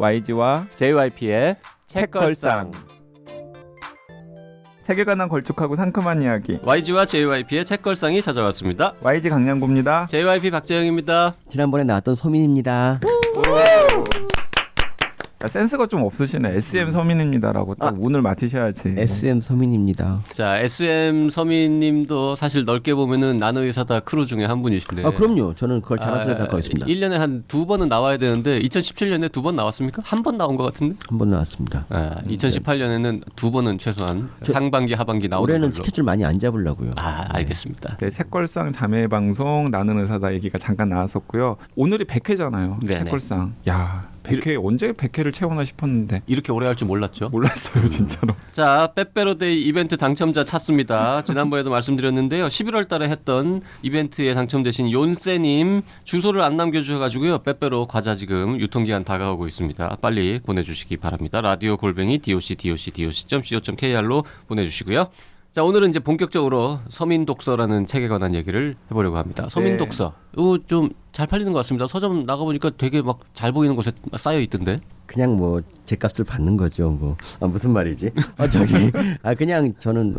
YG와 JYP의 책걸상. 책에 관한 걸쭉하고 상큼한 이야기. YG와 JYP의 책걸상이 찾아왔습니다. YG 강량구입니다. JYP 박재영입니다. 지난번에 나왔던 소민입니다. 야, 센스가 좀 없으시네. SM 서민입니다라고 딱 운을 맞추셔야지. SM 서민입니다. 자, SM 서민님도 사실 넓게 보면은 나노의사다 크루 중에 한 분이신데. 아 그럼요. 저는 그걸 자랑스럽게 갖고 있습니다. 1년에 한 2번은 나와야 되는데 2017년에 2번 나왔습니까? 한 번 나온 것 같은데? 한 번 나왔습니다. 2018년에는 2번은 최소한 상반기 하반기 나오는 올해는 걸로. 스케줄 많이 안 잡으려고요. 알겠습니다. 네, 책걸상 자매 방송 나는 의사다 얘기가 잠깐 나왔었고요. 오늘이 100회잖아요. 네네. 책걸상. 야, 100회 언제 100회를 채우나 싶었는데 이렇게 오래 할 줄 몰랐죠. 몰랐어요, 진짜로. 자, 빼빼로데이 이벤트 당첨자 찾습니다. 지난번에도 말씀드렸는데요. 11월 달에 했던 이벤트에 당첨되신 용세님 주소를 안 남겨주셔가지고요. 빼빼로 과자 지금 유통기한 다가오고 있습니다. 빨리 보내주시기 바랍니다. radio@doc.co.kr로 보내주시고요. 자, 오늘은 이제 본격적으로 서민독서라는 책에 관한 얘기를 해보려고 합니다. 서민독서. 이거 좀 잘 팔리는 것 같습니다. 서점 나가보니까 되게 막 잘 보이는 곳에 쌓여 있던데. 그냥 뭐 제값을 받는 거죠. 뭐 무슨 말이지? 그냥 저는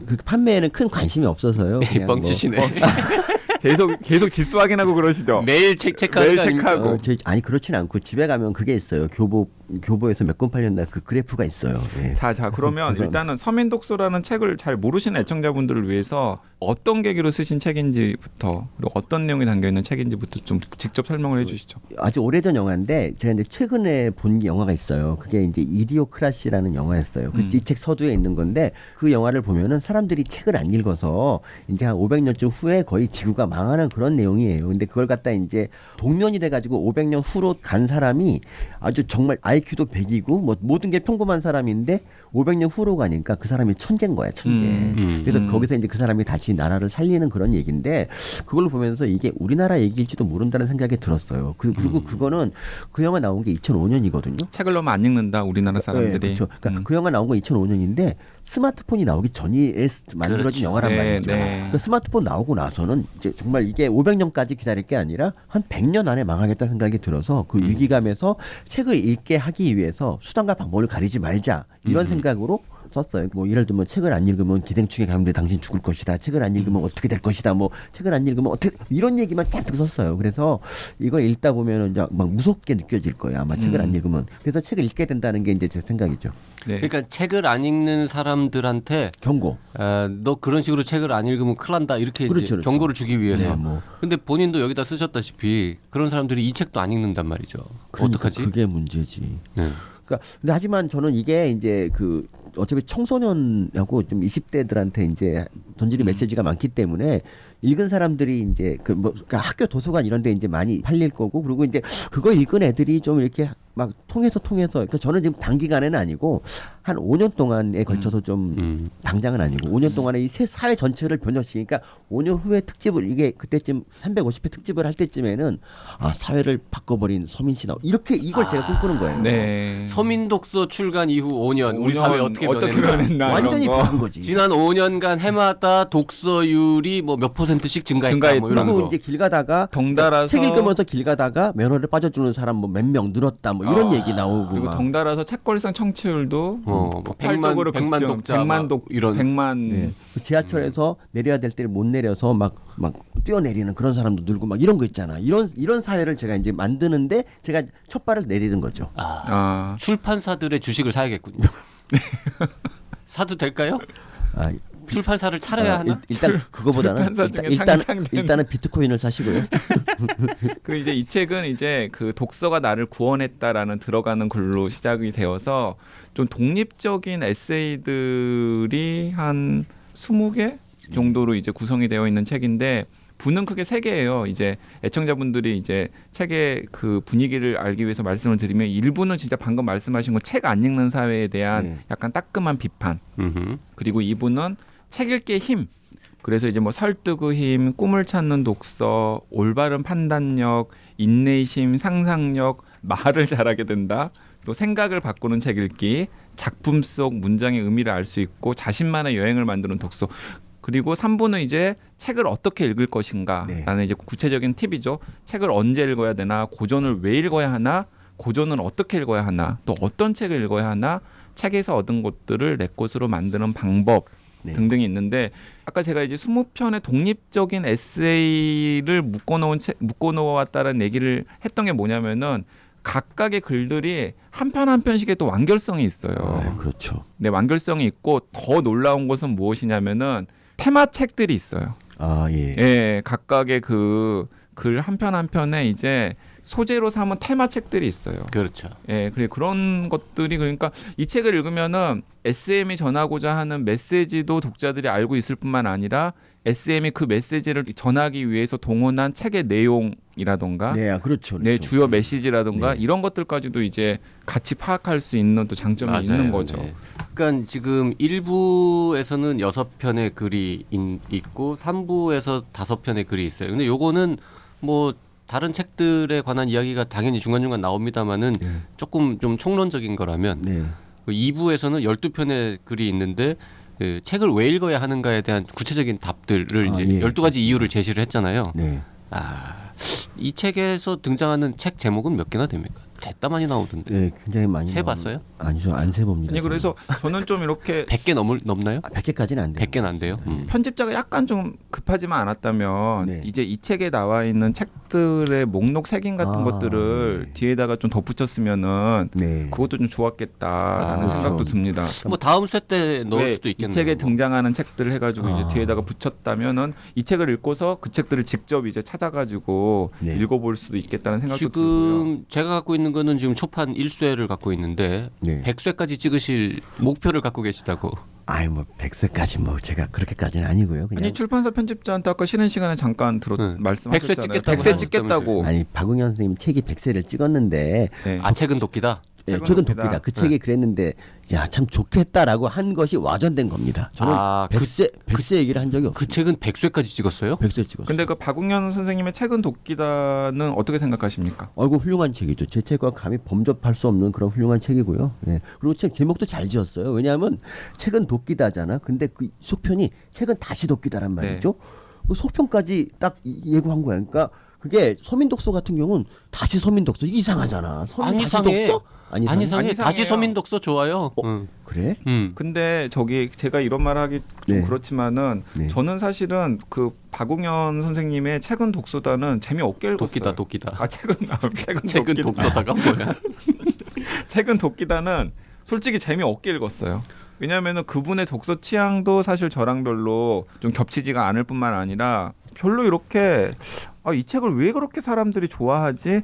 그 판매에는 큰 관심이 없어서요. 그냥 뻥치시네. 계속 지수 확인하고 그러시죠. 매일 체크하는 매일 거 아닙니까? 체크하고. 그렇진 않고 집에 가면 그게 있어요. 교보에서 몇 권 팔렸나 그 그래프가 있어요. 예. 자 그러면 일단은 서민독서라는 책을 잘 모르시는 애청자분들을 위해서 어떤 계기로 쓰신 책인지부터 그리고 어떤 내용이 담겨있는 책인지부터 좀 직접 설명을 해주시죠. 아주 오래전 영화인데 제가 이제 최근에 본 영화가 있어요. 그게 이제 이디오크라시라는 영화였어요. 이 책 서두에 있는 건데 그 영화를 보면은 사람들이 책을 안 읽어서 이제 한 500년쯤 후에 거의 지구가 망하는 그런 내용이에요. 근데 그걸 갖다 이제 동면이 돼가지고 500년 후로 간 사람이 아주 정말 IQ도 100이고 뭐 모든 게 평범한 사람인데 500년 후로 가니까 그 사람이 천재인 거야, 천재. 그래서 거기서 이제 그 사람이 다시 나라를 살리는 그런 얘기인데 그걸 보면서 이게 우리나라 얘기일지도 모른다는 생각이 들었어요. 그리고 그거는 그 영화 나온 게 2005년이거든요. 책을 너무 안 읽는다 우리나라 사람들이. 네, 그렇죠. 그러니까 그 영화 나온 거 2005년인데 스마트폰이 나오기 전에 만들어진 그렇죠. 영화란 네, 말이죠. 네. 그러니까 스마트폰 나오고 나서는 이제 정말 이게 500년까지 기다릴 게 아니라 한 100년 안에 망하겠다는 생각이 들어서 그 위기감에서 책을 읽게 하기 위해서 수단과 방법을 가리지 말자 이런 생각으로 썼어요. 뭐 예를 들면 책을 안 읽으면 기생충에 감염돼 당신 죽을 것이다. 책을 안 읽으면 어떻게 될 것이다. 뭐 책을 안 읽으면 어떻게 이런 얘기만 잔뜩 썼어요. 그래서 이거 읽다 보면은 이제 막 무섭게 느껴질 거예요. 아마 책을 안 읽으면. 그래서 책을 읽게 된다는 게 이제 제 생각이죠. 네. 그러니까 책을 안 읽는 사람들한테 경고. 너 그런 식으로 책을 안 읽으면 큰일 난다 이렇게 이제 그렇죠. 경고를 주기 위해서. 네, 뭐. 근데 본인도 여기다 쓰셨다시피 그런 사람들이 이 책도 안 읽는단 말이죠. 그러니까 어떡하지? 그게 문제지. 네. 그러니까 근데 하지만 저는 이게 이제 그 어차피 청소년하고 좀 20대들한테 이제 던지는 메시지가 많기 때문에 읽은 사람들이 이제 그러니까 학교 도서관 이런 데 이제 많이 팔릴 거고 그리고 이제 그거 읽은 애들이 좀 이렇게 막 통해서 그러니까 저는 지금 단기간에는 아니고 한 5년 동안에 걸쳐서 좀 당장은 아니고 5년 동안에 이 새 사회 전체를 변혁시키니까 5년 후에 특집을 이게 그때쯤 350회 특집을 할 때쯤에는 사회를 바꿔버린 서민시다 이렇게 이걸 제가 꿈꾸는 거예요. 네. 서민독서 출간 이후 5년 우리 5년 사회 어떻게 변했나? 완전히 이런 거. 바꾼 거지. 지난 5년간 해마다 독서율이 뭐 몇 %씩 증가했다 뭐 이런 그리고 거. 이제 길 가다가 덩달아서 책 읽으면서 길 가다가 면허를 빠져주는 사람 뭐 몇 명 늘었다 뭐 이런 얘기 나오고 그리고 막. 덩달아서 책걸상 청취율도 뭐 100만 독자 100만 네. 그 지하철에서 내려야 될 때를 못 내려서 막 뛰어내리는 그런 사람도 늘고 막 이런 거 있잖아. 이런 사회를 제가 이제 만드는데 제가 첫 발을 내디딘 거죠. 출판사들의 주식을 사야겠군요. 사도 될까요? 출판사를 차려야 하나? 일단 그거보다는 출판사 중에 일단은 비트코인을 사시고요. 그 이제 이 책은 이제 그 독서가 나를 구원했다라는 들어가는 글로 시작이 되어서 좀 독립적인 에세이들이 한 20개 정도로 이제 구성이 되어 있는 책인데 부는 크게 3개예요. 이제 애청자분들이 이제 책의 그 분위기를 알기 위해서 말씀을 드리면 일부는 진짜 방금 말씀하신 거 책 안 읽는 사회에 대한 약간 따끔한 비판. 그리고 2부는 책 읽기의 힘. 그래서 이제 뭐 설득의 힘, 꿈을 찾는 독서, 올바른 판단력, 인내심, 상상력, 말을 잘하게 된다. 또 생각을 바꾸는 책 읽기, 작품 속 문장의 의미를 알 수 있고 자신만의 여행을 만드는 독서. 그리고 3부는 이제 책을 어떻게 읽을 것인가 라는 이제 구체적인 팁이죠. 책을 언제 읽어야 되나, 고전을 왜 읽어야 하나, 고전을 어떻게 읽어야 하나, 또 어떤 책을 읽어야 하나, 책에서 얻은 것들을 내 것으로 만드는 방법 네. 등등이 있는데 아까 제가 이제 20편의 독립적인 에세이를 묶어놓았다는 얘기를 했던 게 뭐냐면은 각각의 글들이 한 편 한 편씩의 또 완결성이 있어요. 그렇죠. 네, 완결성이 있고 더 놀라운 것은 무엇이냐면은 테마 책들이 있어요. 아 예. 예, 각각의 그 글 한 편 한 편에 이제 소재로 삼은 테마 책들이 있어요. 그렇죠. 예, 그런 것들이 그러니까 이 책을 읽으면은 SM이 전하고자 하는 메시지도 독자들이 알고 있을 뿐만 아니라 SM이 그 메시지를 전하기 위해서 동원한 책의 내용이라던가 네, 그렇죠. 네, 그렇죠. 주요 메시지라던가 네. 이런 것들까지도 이제 같이 파악할 수 있는 또 장점이 맞아요. 있는 거죠. 네. 그러니까 지금 1부에서는 6편의 글이 있고 3부에서 5편의 글이 있어요. 근데 요거는 뭐 다른 책들에 관한 이야기가 당연히 중간중간 나옵니다만은 네. 조금 좀 총론적인 거라면 네. 2부에서는 12편의 글이 있는데 그 책을 왜 읽어야 하는가에 대한 구체적인 답들을 이제 예. 12가지 이유를 제시를 했잖아요. 네. 이 책에서 등장하는 책 제목은 몇 개나 됩니까? 대따 많이 나오던데. 네, 굉장히 많이 세봤어요? 아니죠, 안 세봅니다. 아니 그래서 저는 좀 이렇게 100개 넘나요? 100개까지는 안 돼요. 100개는 안 돼요? 편집자가 약간 좀 급하지만 않았다면 네. 이제 이 책에 나와 있는 책들의 목록 색인 같은 아, 것들을 네. 뒤에다가 좀 덧붙였으면은 네. 그것도 좀 좋았겠다라는 아, 생각도 그렇죠. 듭니다. 뭐 다음 쇄 때 넣을 왜 수도 이 있겠네요. 책에 뭐. 등장하는 책들을 해가지고 아. 이제 뒤에다가 붙였다면은 이 책을 읽고서 그 책들을 직접 이제 찾아가지고 네. 읽어볼 수도 있겠다는 생각도 들고요. 지금 제가 갖고 있는 거는 지금 초판 1쇄를 갖고 있는데 네. 100쇄까지 찍으실 목표를 갖고 계시다고. 아이 뭐 100세까지 뭐 제가 그렇게까지는 아니고요. 그냥 아니 출판사 편집자한테 아까 쉬는 시간에 잠깐 네. 말씀하셨잖아요. 100쇄 찍겠다고 100쇄 찍겠다고. 아니 박웅현 선생님 책이 100세를 찍었는데 네. 아 책은 도끼다. 예, 책은 최근 돕기다. 돕기다. 그 책이 그랬는데 야 참 좋겠다라고 한 것이 와전된 겁니다. 저는 아, 100세 얘기를 한 적이 없어요. 그 책은 100쇄까지 찍었어요? 100세 찍었어요. 근데 그 박웅현 선생님의 책은 돕기다는 어떻게 생각하십니까? 어이구 훌륭한 책이죠. 제 책과 감히 범접할 수 없는 그런 훌륭한 책이고요. 예. 그리고 책 제목도 잘 지었어요. 왜냐하면 책은 돕기다잖아. 근데 그 속편이 책은 다시 돕기다란 말이죠. 그 속편까지 딱 예고한 거야. 그러니까 그게 서민독서 같은 경우는 다시 서민독서 이상하잖아. 서민 안 다시 이상해. 독서? 아니 안 상해. 이상해요. 다시 서민독서 좋아요. 그래? 근데 저기 제가 이런 말 하기 좀 네. 그렇지만은 네. 저는 사실은 그 박웅현 선생님의 책은 독서다는 재미없게 읽었어요. 도끼다. 아 책은 책은 돕기다. 독서다가 뭐야? 책은 돕기다는 솔직히 재미없게 읽었어요. 왜냐하면은 그분의 독서 취향도 사실 저랑 별로 좀 겹치지가 않을 뿐만 아니라 별로 이렇게 이 책을 왜 그렇게 사람들이 좋아하지?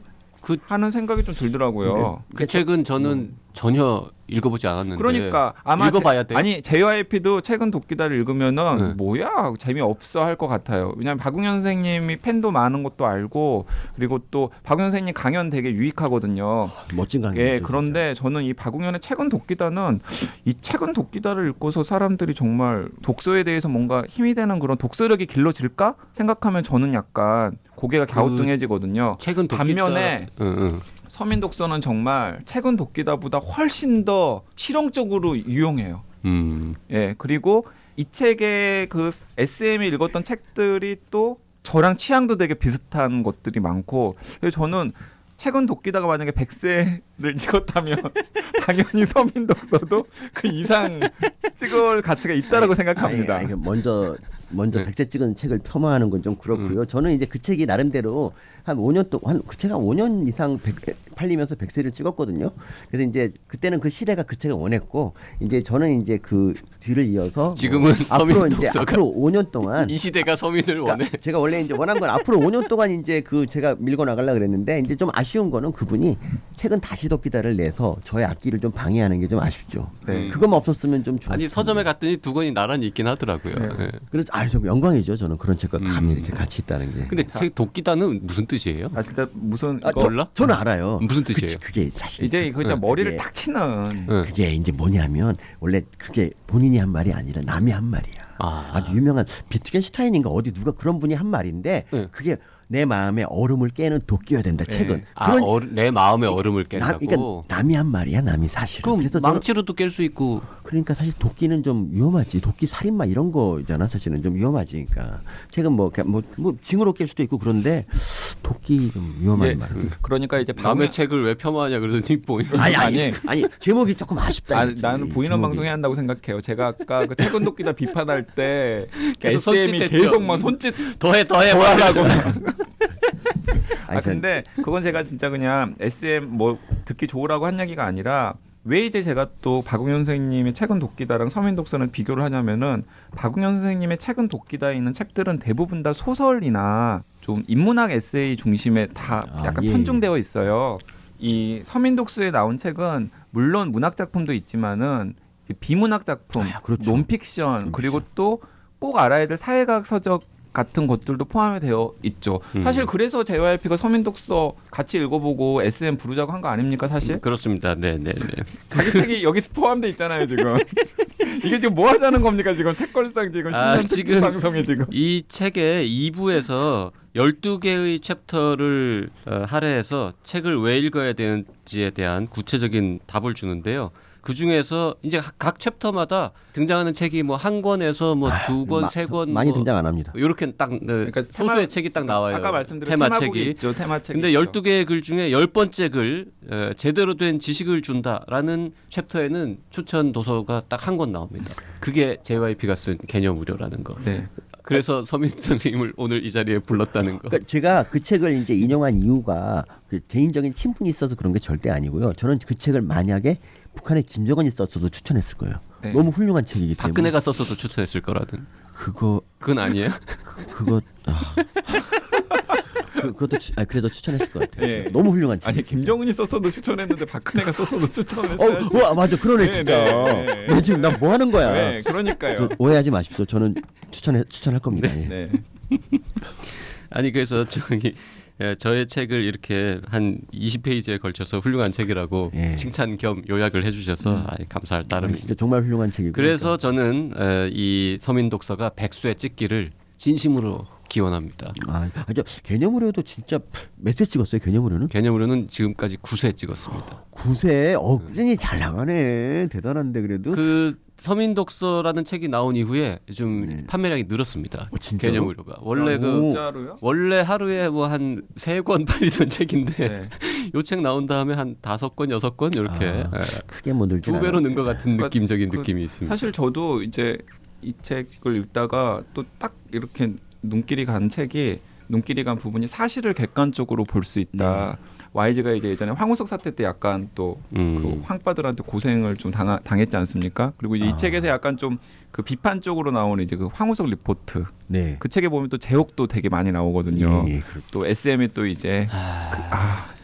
하는 생각이 좀 들더라고요. 그 책은 저는 전혀 읽어보지 않았는데. 그러니까 아마 읽어봐야 돼요. 아니 JYP도 책은 돕기다를 읽으면은 네. 뭐야 재미없어 할 것 같아요. 왜냐하면 박웅현 선생님이 팬도 많은 것도 알고 그리고 또 박웅현 선생님 강연 되게 유익하거든요. 멋진 강의. 예, 그런데 저는 이 박웅현의 책은 돕기다는 이 책은 돕기다를 읽고서 사람들이 정말 독서에 대해서 뭔가 힘이 되는 그런 독서력이 길러질까 생각하면 저는 약간 고개가 갸우뚱해지거든요. 책은 돕기다. 반면에 응. 서민 독서는 정말 책은 돕기다보다 훨씬 더 실용적으로 유용해요. 예, 그리고 이 책의 그 SM이 읽었던 책들이 또 저랑 취향도 되게 비슷한 것들이 많고 그래서 저는 책은 돕기다가 만약에 100세를 찍었다면 당연히 서민 독서도 그 이상 찍을 가치가 있다라고 생각합니다. 아니, 먼저 네. 100세 찍은 책을 폄하하는 건 좀 그렇고요. 저는 이제 그 책이 나름대로 한 5년 동안 그 책이 한 5년 이상 팔리면서 100세를 찍었거든요. 그래서 이제 그때는 그 시대가 그 책을 원했고 이제 저는 이제 그 뒤를 이어서 지금은 앞으로 서민 이제 독서가 앞으로 5년 동안 이 시대가 서민을 원해. 그러니까 제가 원래 이제 원한 건 앞으로 5년 동안 이제 그 제가 밀고 나가려 그랬는데 이제 좀 아쉬운 거는 그분이 책은 다시 돕기다를 내서 저의 악기를 좀 방해하는 게 좀 아쉽죠. 네. 그것만 없었으면 좀 좋았을 아니 텐데. 서점에 갔더니 두 권이 나란히 있긴 하더라고요. 네. 네. 그래서 좀 영광이죠. 저는 그런 책과 감히 이렇게 같이 있다는 게. 근데 책 도끼다는 무슨 뜻이에요? 아 진짜 무슨 아, 이거 몰라? 저는 알아요. 무슨 뜻이에요? 그게 사실 이제 그냥 머리를 그게- 딱 치는 네. 그게 이제 뭐냐면 원래 그게 본인이 한 말이 아니라 남이 한 말이야. 아. 아주 유명한 비트겐슈타인인가 어디 누가 그런 분이 한 말인데 네. 그게 내 마음의 얼음을 깨는 도끼여야 된다. 네. 책은. 아, 내 마음의 얼음을 깬다고. 그러니까 남이 한 말이야. 남이 사실은. 그럼 그래서 저는 망치로도 깰 수 있고 그러니까 사실 도끼는 좀 위험하지. 도끼 살인마 이런 거잖아. 사실은 좀 위험하지. 그러니까 책은 뭐 징으로 깰 수도 있고 그런데 도끼 좀 위험한 예, 말. 그러니까 이제 남의 책을 왜 폄하하냐 그러더니 뭐 이런 아니 제목이 조금 아쉽다. 이거지. 나는 보이는 제목이. 방송 해야 한다고 생각해요. 제가 아까 그 책은 도끼다 비판할 때 계속 SM이 손짓했죠. 계속 막 손짓 더해 하라고. 아니, 근데 그건 제가 진짜 그냥 SM 뭐 듣기 좋으라고 한 얘기가 아니라 왜 이제 제가 또 박웅현 선생님의 책은 도끼다랑 서민 독서를 비교를 하냐면은 박웅현 선생님의 책은 도끼다에 있는 책들은 대부분 다 소설이나 좀 인문학 에세이 중심에 다 약간 예. 편중되어 있어요. 이 서민 독서에 나온 책은 물론 문학 작품도 있지만은 이제 비문학 작품, 그렇죠. 논픽션 그리고 또 꼭 알아야 될 사회과학 서적 같은 것들도 포함이 되어 있죠. 사실 그래서 JYP가 서민 독서 같이 읽어보고 SM 부르자고 한 거 아닙니까 사실? 그렇습니다. 네. 자기 책이 여기 포함돼 있잖아요 지금. 이게 지금 뭐 하자는 겁니까 지금 책걸상 지금 신년 특집 지금 방송에 지금. 이 책의 2부에서 12개의 챕터를 할애해서 책을 왜 읽어야 되는지에 대한 구체적인 답을 주는데요. 그 중에서 이제 각 챕터마다 등장하는 책이 뭐 한 권에서 뭐 두 권, 세 권 많이 뭐 등장 안 합니다. 이렇게 딱 그러니까 소수의 책이 딱 나와요. 아까 말씀드린 테마책이. 있죠. 테마책. 근데 12개의 글 중에 10번째 글 제대로 된 지식을 준다라는 챕터에는 추천 도서가 딱 한 권 나옵니다. 그게 JYP가 쓴 개념 우려라는 거. 네. 그래서 서민 선생님을 오늘 이 자리에 불렀다는 거. 그러니까 제가 그 책을 이제 인용한 이유가 그 개인적인 친분이 있어서 그런 게 절대 아니고요. 저는 그 책을 만약에 북한에 김정은이 썼어도 추천했을 거예요. 네. 너무 훌륭한 책이기 때문에. 박근혜가 썼어도 추천했을 거라든. 그건 아니에요? 그거 그것도 그래도 추천했을 것 같아요. 예. 너무 훌륭한 책. 아니 김정은이 썼어도 추천했는데 박근혜가 썼어도 추천했어요. 맞아 그러네 네, 진짜. 네. 너 지금 나 뭐 하는 거야? 네, 그러니까요. 저 오해하지 마십시오. 저는 추천할 겁니다. 예. 네. 아니 그래서 저의 책을 이렇게 한 20페이지에 걸쳐서 훌륭한 책이라고 예. 칭찬 겸 요약을 해주셔서 감사할 따름입니다. 진짜 정말 훌륭한 책이고. 그래서 저는 이 서민 독서가 백수의 찍기를 진심으로 기원합니다. 저 개념으로도 진짜 몇 세 찍었어요? 개념으로는? 개념으로는 지금까지 9세 찍었습니다. 9세. 꾸준히 잘 나가네. 대단한데 그래도. 그 서민 독서라는 책이 나온 이후에 좀 네. 판매량이 늘었습니다. 진짜로? 개념으로가 원래 아, 진짜로요? 원래 하루에 뭐 한 3권 팔리던 책인데 네. 요 책 나온 다음에 한 5권, 6권 이렇게 크게 뭐 늘지 2배로 는 것 같은 그러니까 느낌적인 그 느낌이 있습니다. 사실 저도 이제 이 책을 읽다가 또 딱 이렇게 눈길이 간 부분이 사실을 객관적으로 볼 수 있다. YG가 이제 예전에 황우석 사태 때 약간 또 그 황빠들한테 고생을 좀 당했지 않습니까? 그리고 이제 이 책에서 약간 좀 그 비판 쪽으로 나오는 이제 그 황우석 리포트. 네. 그 책에 보면 또 제옥도 되게 많이 나오거든요. 또 SM이 또 이제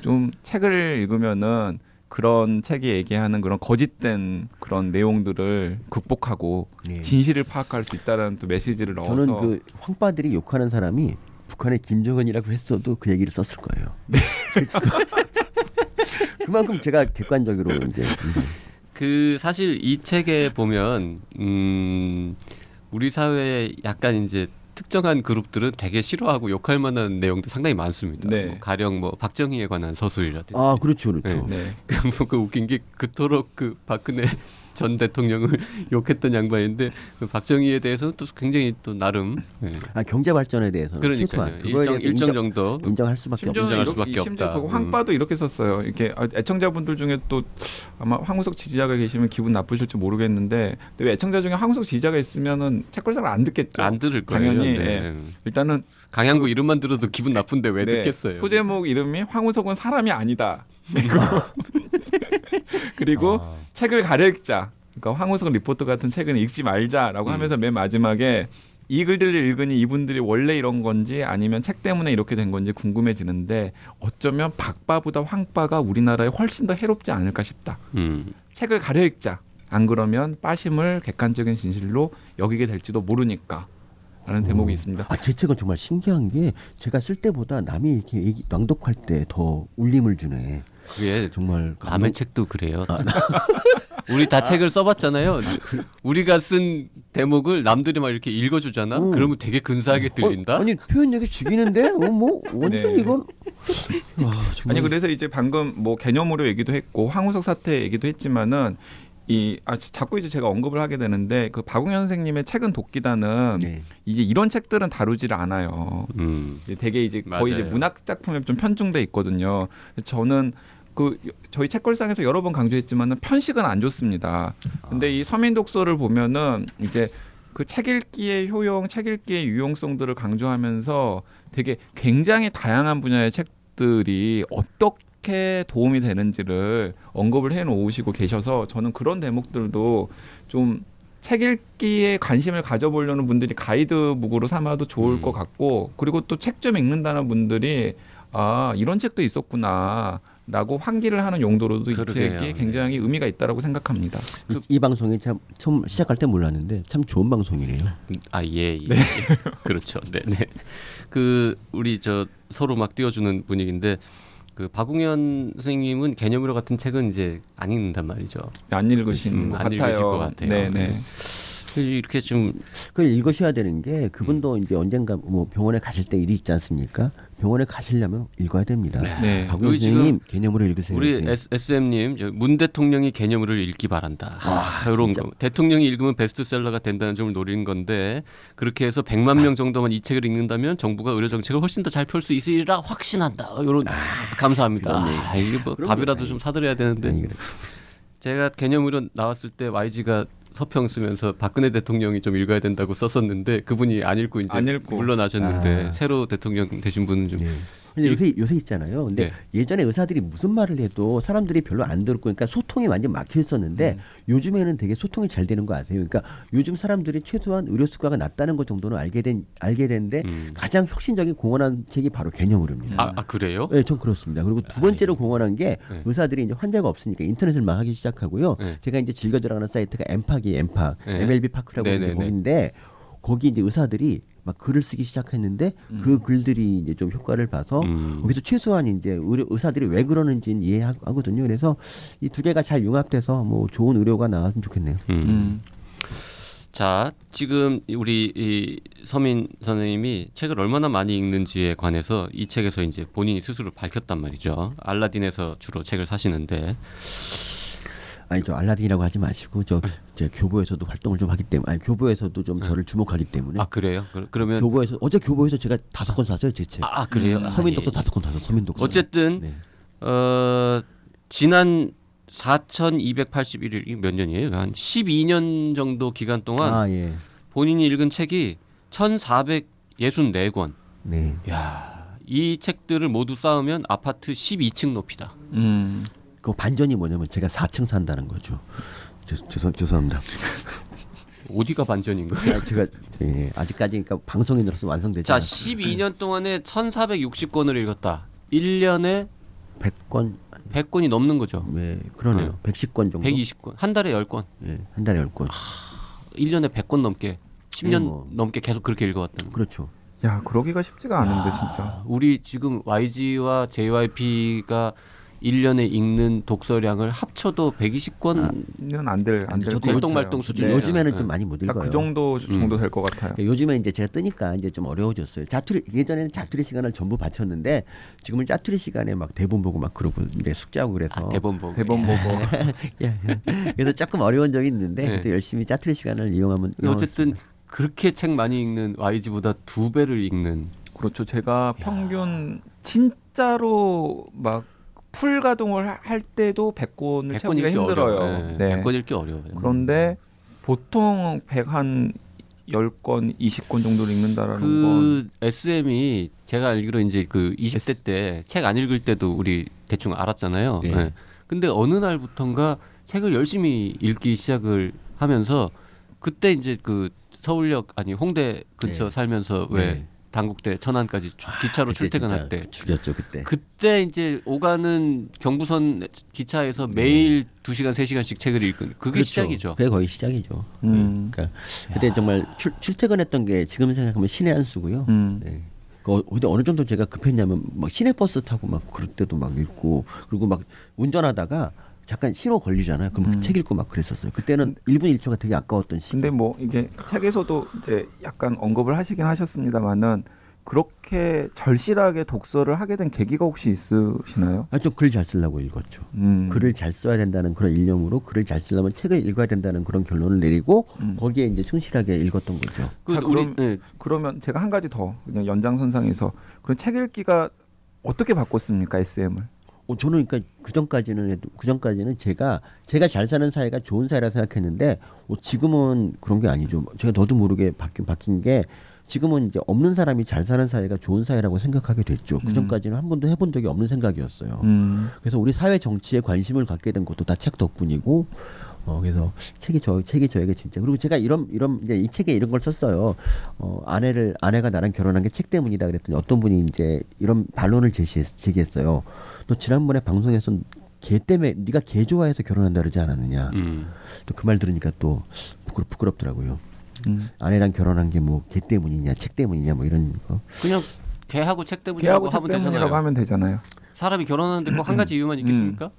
좀 책을 읽으면은 그런 책이 얘기하는 그런 거짓된 그런 내용들을 극복하고 네. 진실을 파악할 수 있다라는 또 메시지를 넣어서 저는 그 황빠들이 욕하는 사람이 북한의 김정은이라고 했어도 그 얘기를 썼을 거예요. 네. 그만큼 제가 객관적으로 이제 그 사실 이 책에 보면 우리 사회에 약간 이제 특정한 그룹들은 되게 싫어하고 욕할 만한 내용도 상당히 많습니다. 네. 뭐 가령 뭐 박정희에 관한 서술이라든지. 그렇죠. 네. 그 웃긴 게 그토록 그 박근혜 전 대통령을 욕했던 양반인데 그 박정희에 대해서는 또 굉장히 또 나름 경제 발전에 대해서는 그러니까요. 최소한 일정 정도 인정할 수밖에 없죠. 인정할 수밖에 심지어 없다. 그 황빠도 이렇게 썼어요. 이렇게 애청자분들 중에 또 아마 황우석 지지자가 계시면 기분 나쁘실지 모르겠는데 왜 애청자 중에 황우석 지지자가 있으면은 책걸상을 안 듣겠죠. 안 들을 거예요. 당연히 네. 예. 일단은 강양구 이름만 들어도 기분 나쁜데 왜 네, 듣겠어요? 소제목 이름이 황우석은 사람이 아니다. 그리고 책을 가려 읽자. 그러니까 황우석 리포터 같은 책은 읽지 말자라고 하면서 맨 마지막에 이 글들을 읽으니 이분들이 원래 이런 건지 아니면 책 때문에 이렇게 된 건지 궁금해지는데 어쩌면 박바보다 황바가 우리나라에 훨씬 더 해롭지 않을까 싶다. 책을 가려 읽자. 안 그러면 빠심을 객관적인 진실로 여기게 될지도 모르니까. 라는 대목이 있습니다. 제 책은 정말 신기한 게 제가 쓸 때보다 남이 이렇게 낭독할 때 더 울림을 주네. 그게 정말 남의 책도 그래요. 우리 다 책을 써봤잖아요. 우리가 쓴 대목을 남들이 막 이렇게 읽어주잖아. 그러면 되게 근사하게 들린다. 아니 표현력이 죽이는데 뭐 완전 네. 이건 아니 그래서 이제 방금 뭐 개념으로 얘기도 했고 황우석 사태 얘기도 했지만은 자꾸 이제 제가 언급을 하게 되는데 그 박웅현 선생님의 책은 독기다는 네. 이제 이런 책들은 다루지를 않아요. 이제 되게 이제 거의 이제 맞아요. 문학 작품에 좀 편중돼 있거든요. 저는 그 저희 책걸상에서 여러 번 강조했지만은 편식은 안 좋습니다. 근데 이 서민 독서를 보면은 이제 그 책 읽기의 효용, 책 읽기의 유용성들을 강조하면서 되게 굉장히 다양한 분야의 책들이 어떻게 도움이 되는지를 언급을 해 놓으시고 계셔서 저는 그런 대목들도 좀 책 읽기에 관심을 가져보려는 분들이 가이드북으로 삼아도 좋을 것 같고 그리고 또 책 좀 읽는다는 분들이 이런 책도 있었구나 라고 환기를 하는 용도로도 이 그러게요. 책이 굉장히 의미가 있다고 생각합니다. 이 방송이 참 처음 시작할 때 몰랐는데 참 좋은 방송이네요. 예. 그렇죠. 네. 그 우리 저 서로 막 띄워주는 분위기인데 그 박웅현 선생님은 개념으로 같은 책은 이제 안 읽는단 말이죠. 안 읽으신 것 안 읽으실 같아요. 것 같아요. 네네. 이렇게 좀 그걸 읽으셔야 되는 게 그분도 이제 언젠가 뭐 병원에 가실 때 일이 있지 않습니까? 병원에 가시려면 읽어야 됩니다. 네. 박웅현 여기 지금 선생님 개념으로 읽으세요. 우리 선생님. SM님 문 대통령이 개념으로 읽기 바란다. 이런 거 대통령이 읽으면 베스트셀러가 된다는 점을 노리는 건데 그렇게 해서 100만 명 정도만 이 책을 읽는다면 정부가 의료 정책을 훨씬 더 잘 펼 수 있으리라 확신한다. 이런 감사합니다. 이게 뭐 밥이라도 좀 사드려야 되는데 아니, 그래. 제가 개념으로 나왔을 때 YG가 서평 쓰면서 박근혜 대통령이 좀 읽어야 된다고 썼었는데 그분이 안 읽고 이제 안 읽고. 물러나셨는데 새로 대통령 되신 분은 좀 네. 근데 요새 있잖아요. 근데 네. 예전에 의사들이 무슨 말을 해도 사람들이 별로 안 듣고 그러니까 소통이 완전 막혀 있었는데 요즘에는 되게 소통이 잘 되는 거 아세요? 그러니까 요즘 사람들이 최소한 의료 수가가 낮다는 것 정도는 알게 되는데 가장 혁신적인 공헌한 책이 바로 개념으로입니다. 그래요? 네, 전 그렇습니다. 그리고 두 번째로 공헌한 게 네. 의사들이 이제 환자가 없으니까 인터넷을 막 하기 시작하고요. 네. 제가 이제 즐겨 들어가는 사이트가 엠팍, 네. MLB 파크라고 네네네. 하는 거기인데 거기 이제 의사들이 막 글을 쓰기 시작했는데 그 글들이 이제 좀 효과를 봐서 거기서 최소한 이제 의사들이 왜 그러는지는 이해하거든요. 그래서 이 두 개가 잘 융합돼서 뭐 좋은 의료가 나왔으면 좋겠네요. 자, 지금 우리 이 서민 선생님이 책을 얼마나 많이 읽는지에 관해서 이 책에서 이제 본인이 스스로 밝혔단 말이죠. 알라딘에서 주로 책을 사시는데 아니 저 알라딘이라고 하지 마시고 저 교보에서도 활동을 좀 하기 때문에 아니 교보에서도 좀 저를 주목하기 때문에 그래요? 그러면 교보에서 어제 교보에서 제가 5권 샀어요 제 책. 그래요? 서민독서 예. 5권 샀어 서민독서. 어쨌든 네. 지난 4,281일 몇 년이에요? 한 12년 정도 기간 동안 예. 본인이 읽은 책이 1,464권. 네. 야, 이 책들을 모두 쌓으면 아파트 12층 높이다. 그 반전이 뭐냐면 제가 4층 산다는 거죠. 죄송합니다. 어디가 반전인 거예요? 제가 아직까지 그러니까 방송인으로서 완성되지 자, 않았어요. 12년 동안에 1,460권을 읽었다. 1년에 100권 100권이 넘는 거죠. 네, 그러네요. 110권 정도. 120권. 한 달에 10권. 네, 한 달에 10권. 1년에 100권 넘게 10년 뭐. 넘게 계속 그렇게 읽어왔다는 거. 그렇죠. 야, 그러기가 쉽지가 않은데 진짜. 우리 지금 YG와 JYP가 1년에 읽는 독서량을 합쳐도 120권은 안될 저도 말똥말똥 수준이에요. 요즘에는 네. 좀 많이 못 읽어요. 딱그 정도 될 것 같아요. 요즘에 이제 제가 뜨니까 이제 좀 어려워졌어요. 예전에는 자투리 시간을 전부 바쳤는데 지금은 자투리 시간에 막 대본 보고 막 그러고 이제 숙제하고 그래서 대본 보고. 대본 보고. 그래서 조금 어려운 적이 있는데 네. 또 열심히 자투리 시간을 이용하면 어쨌든 그렇게 책 많이 읽는 YG보다 2배를 읽는. 그렇죠. 제가 평균 진짜로 막 풀 가동을 할 때도 100권을 100권 채우기가 읽기 힘들어요. 어려워요. 네. 100권 읽기 어려워요. 그런데 보통 100한 10권, 20권 정도를 읽는다라는 건 그 SM이 제가 알기로 이제 그 20대 때 책 안 읽을 때도 우리 대충 알았잖아요. 네. 네. 근데 어느 날부턴가 책을 열심히 읽기 시작을 하면서 그때 이제 그 서울역 아니 홍대 근처 네. 살면서 왜 네. 단국대 천안까지 기차로 그때 출퇴근할 진짜 때 죽였죠 그때. 그때 이제 오가는 경부선 기차에서 매일 2시간 3시간씩 책을 읽은 그게 그렇죠. 시작이죠. 그게 거의 시작이죠. 그러니까 음. 그때 정말 출퇴근했던 게 지금 생각하면 신의 한 수고요. 네. 근데 어느 정도 제가 급했냐면 막 시내버스 타고 막 그럴 때도 막 읽고 그리고 막 운전하다가 잠깐 신호 걸리잖아요. 그럼 책 읽고 막 그랬었어요. 그때는 1분 1초가 되게 아까웠던 시기. 근데 뭐 이게 책에서도 이제 약간 언급을 하시긴 하셨습니다만은 그렇게 절실하게 독서를 하게 된 계기가 혹시 있으시나요? 좀 글 잘 쓰려고 읽었죠. 글을 잘 써야 된다는 그런 일념으로 글을 잘 쓰려면 책을 읽어야 된다는 그런 결론을 내리고 거기에 이제 충실하게 읽었던 거죠. 자, 그러면 제가 한 가지 더 그냥 연장선상에서 그런 책 읽기가 어떻게 바꿨습니까, SM을? 저는 그러니까 그 전까지는 제가 잘 사는 사회가 좋은 사회라 생각했는데 지금은 그런 게 아니죠. 제가 너도 모르게 바뀐 게 지금은 이제 없는 사람이 잘 사는 사회가 좋은 사회라고 생각하게 됐죠. 그 전까지는 한 번도 해본 적이 없는 생각이었어요. 그래서 우리 사회 정치에 관심을 갖게 된 것도 다 책 덕분이고, 그래서 책이 저에게 진짜 그리고 제가 이런 이제 이 책에 이런 걸 썼어요. 아내가 나랑 결혼한 게 책 때문이다 그랬더니 어떤 분이 이제 이런 반론을 제기했어요. 너 지난번에 방송에서 개 때문에 네가 개 좋아해서 결혼한다 그러지 않았느냐. 또 그 말 들으니까 또 부끄럽더라고요. 아내랑 결혼한 게 뭐 개 때문이냐 책 때문이냐 뭐 이런 거. 그냥 개하고 책 때문이라고 하면 되잖아요. 하면 되잖아요. 사람이 결혼하는데 꼭 한 가지 이유만 있겠습니까?